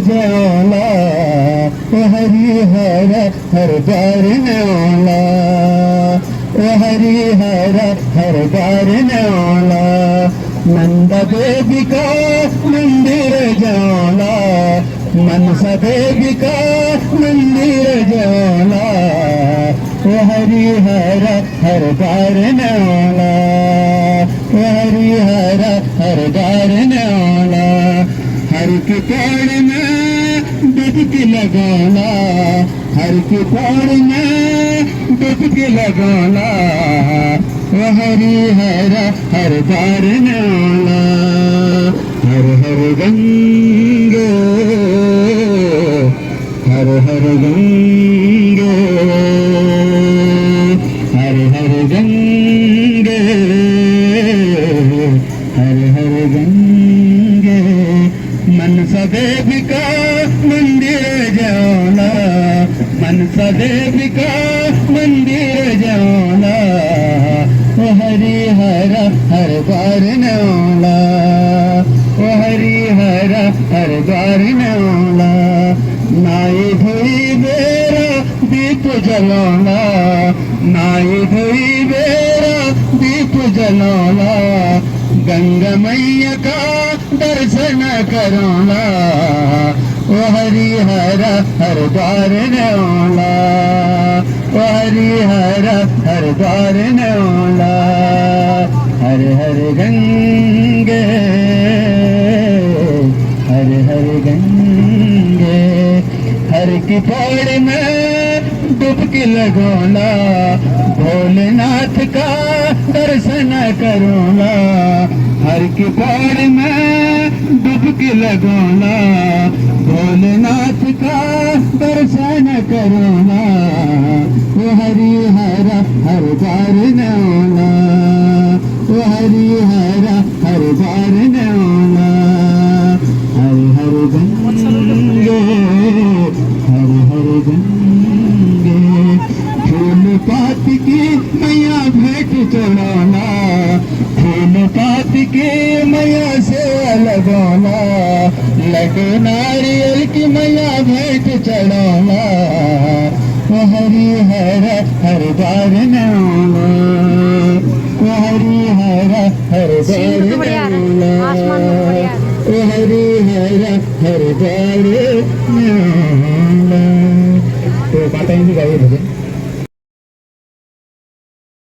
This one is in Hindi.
जाला हरि हर हर बार नौला हरि हर हर बार नौला नंद देवी का मंदिर जाला मनसा देवी का मंदिर जाला हरि हर हर बार नौला हरि हर हर बार नौला हर की पौड़ में डुबकी लगाना हर की पौड़ में डुबकी लगाना हरि हर हर बार नौला हर हर गंगे हर हर गंगे हर हर गंगे हर हर गंगे मनसा देवी का मंदिर जाला मनसा देवी का मंदिर जाला हरि हर हर बार नौला हरि हर हर बार नौला नाई धोई बेरा दीप जलाना नाई धोई बेरा दीप जलाना गंगा मैया का दर्शन करोना हरि हर हर बार नौला हरि हर हर बार नौला हर हर गंगे हर हर गंगे हर की पौड़ में डुबकी लगोना भोलेनाथ का दर्शन करोना हर की पौड़ में डुबकी लगोना भोलेनाथ का दर्शन करोना हरि हर हर बार नौला हरि हर हर बार नौला हर हर गंगे हर हर गंगे फूल पात की मैया भेंट चढ़ाना फूल पात की मैया से लगाना लड्डू नारियल की मैया भेंट चढ़ाना हरि हर हर बार नौला हरि हर हर बार नौला हरि हर हर बार नौला। तो पाता ही नहीं गाइए भजन।